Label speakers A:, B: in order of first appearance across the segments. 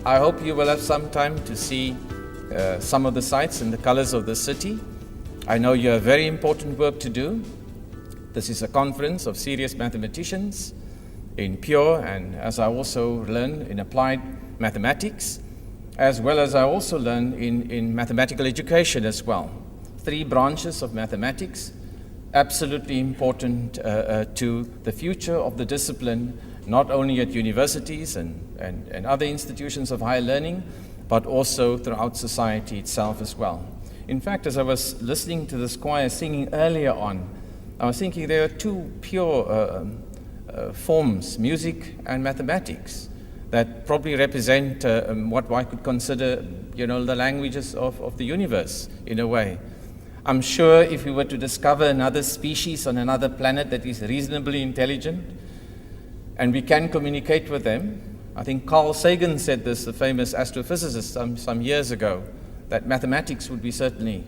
A: I hope you will have some time to see some of the sights and the colors of the city. I know you have very important work to do. This is a conference of serious mathematicians in pure and, as I also learned, in applied mathematics, as well as I also learned in mathematical education as well. 3 branches of mathematics, absolutely important to the future of the discipline, not only at universities and other institutions of higher learning, but also throughout society itself as well. In fact, as I was listening to this choir singing earlier on, I was thinking there are 2 pure forms, music and mathematics, that probably represent what I could consider, the languages of the universe in a way. I'm sure if we were to discover another species on another planet that is reasonably intelligent, and we can communicate with them, I think Carl Sagan said this, the famous astrophysicist, some years ago, that mathematics would be certainly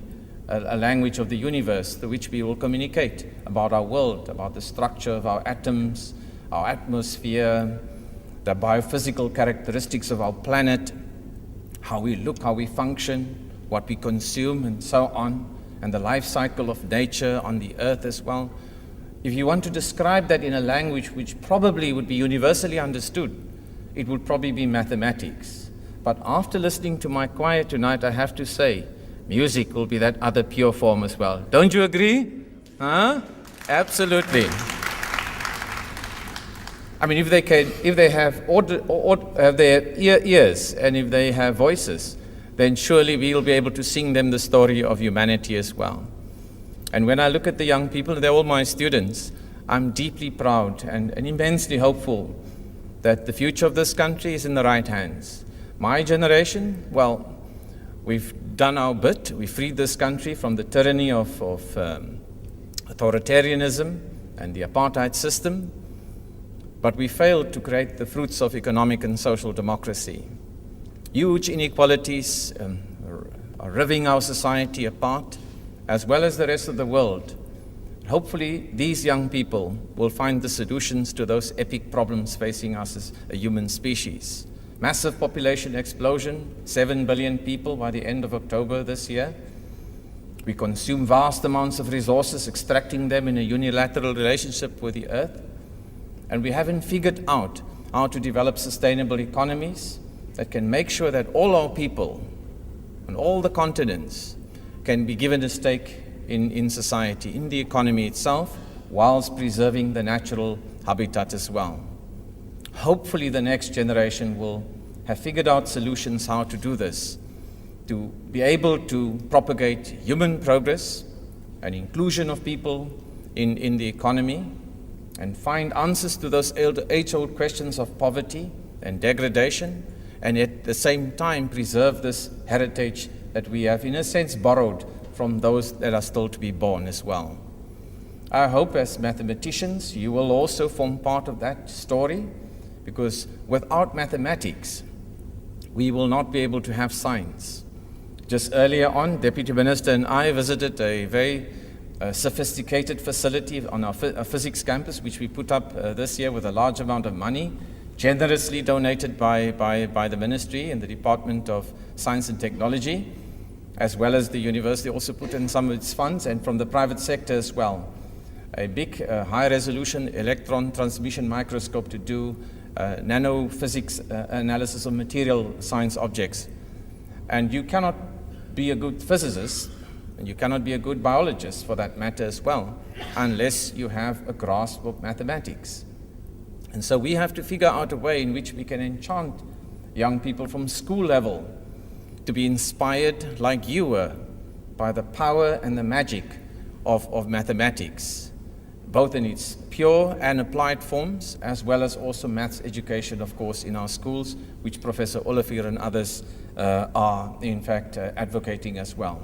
A: a language of the universe through which we will communicate about our world, about the structure of our atoms, our atmosphere, the biophysical characteristics of our planet, how we look, how we function, what we consume, and so on, and the life cycle of nature on the earth as well. If you want to describe that in a language which probably would be universally understood, it would probably be mathematics. But after listening to my choir tonight, I have to say, music will be that other pure form as well. Don't you agree? Huh? Absolutely. I mean, if they have their ears and if they have voices, then surely we will be able to sing them the story of humanity as well. And when I look at the young people, they're all my students, I'm deeply proud and immensely hopeful that the future of this country is in the right hands. My generation, well, we've done our bit. We freed this country from the tyranny of authoritarianism and the apartheid system, but we failed to create the fruits of economic and social democracy. Huge inequalities are riving our society apart, as well as the rest of the world. Hopefully, these young people will find the solutions to those epic problems facing us as a human species. Massive population explosion, 7 billion people by the end of October this year. We consume vast amounts of resources, extracting them in a unilateral relationship with the earth. And we haven't figured out how to develop sustainable economies that can make sure that all our people on all the continents can be given a stake in society, in the economy itself, whilst preserving the natural habitat as well. Hopefully the next generation will have figured out solutions how to do this, to be able to propagate human progress and inclusion of people in the economy, and find answers to those age-old questions of poverty and degradation, and at the same time preserve this heritage that we have, in a sense, borrowed from those that are still to be born as well. I hope as mathematicians you will also form part of that story, because without mathematics we will not be able to have science. Just earlier on, Deputy Minister and I visited a very sophisticated facility on our physics campus, which we put up this year with a large amount of money, generously donated by the ministry and the Department of Science and Technology, as well as the university also put in some of its funds, and from the private sector as well. A big high-resolution electron transmission microscope to do nanophysics analysis of material science objects. And you cannot be a good physicist, and you cannot be a good biologist for that matter as well, unless you have a grasp of mathematics. And so we have to figure out a way in which we can enchant young people from school level to be inspired like you were by the power and the magic of mathematics, both in its pure and applied forms, as well as also maths education, of course, in our schools, which Professor Olivier and others are, in fact, advocating as well.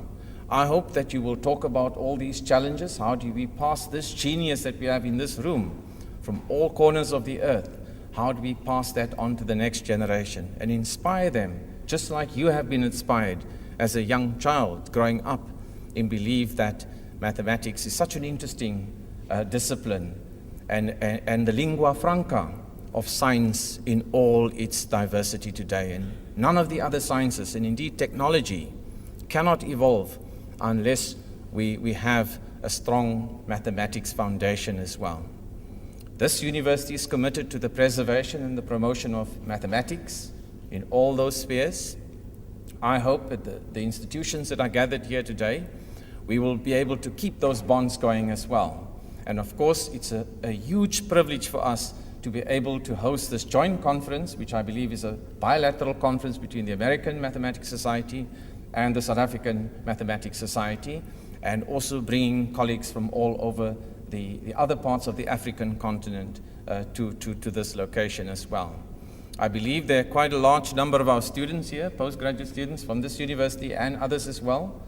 A: I hope that you will talk about all these challenges. How do we pass this genius that we have in this room from all corners of the earth? How do we pass that on to the next generation and inspire them, just like you have been inspired as a young child growing up in belief that mathematics is such an interesting discipline and the lingua franca of science in all its diversity today. And none of the other sciences, and indeed technology, cannot evolve unless we have a strong mathematics foundation as well. This university is committed to the preservation and the promotion of mathematics in all those spheres. I hope that the institutions that are gathered here today, we will be able to keep those bonds going as well. And of course, it's a huge privilege for us to be able to host this joint conference, which I believe is a bilateral conference between the American Mathematics Society and the South African Mathematics Society, and also bringing colleagues from all over the other parts of the African continent to this location as well. I believe there are quite a large number of our students here, postgraduate students from this university and others as well.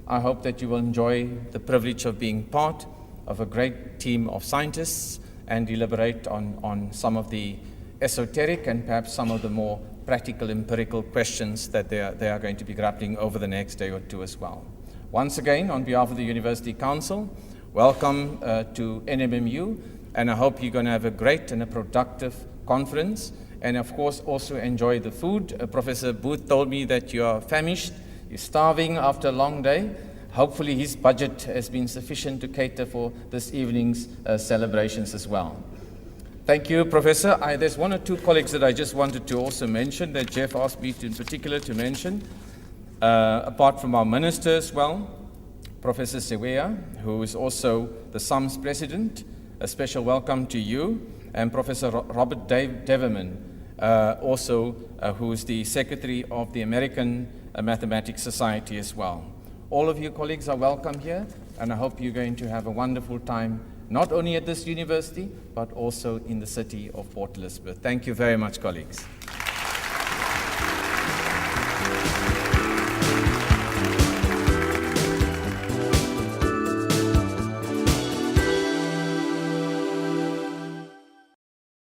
A: I hope that you will enjoy the privilege of being part of a great team of scientists and deliberate on some of the esoteric and perhaps some of the more practical, empirical questions that they are going to be grappling over the next day or two as well. Once again, on behalf of the University Council, welcome to NMMU, and I hope you're going to have a great and a productive conference, and of course also enjoy the food. Professor Booth told me that you are famished, you're starving after a long day. Hopefully his budget has been sufficient to cater for this evening's celebrations as well. Thank you, Professor. There's one or two colleagues that I just wanted to also mention that Jeff asked me in particular to mention, apart from our minister as well. Professor Sewea, who is also the SAMS president, a special welcome to you, and Professor Robert Deverman, also who is the secretary of the American Mathematics Society as well. All of you colleagues are welcome here, and I hope you're going to have a wonderful time, not only at this university, but also in the city of Port Elizabeth. Thank you very much, colleagues.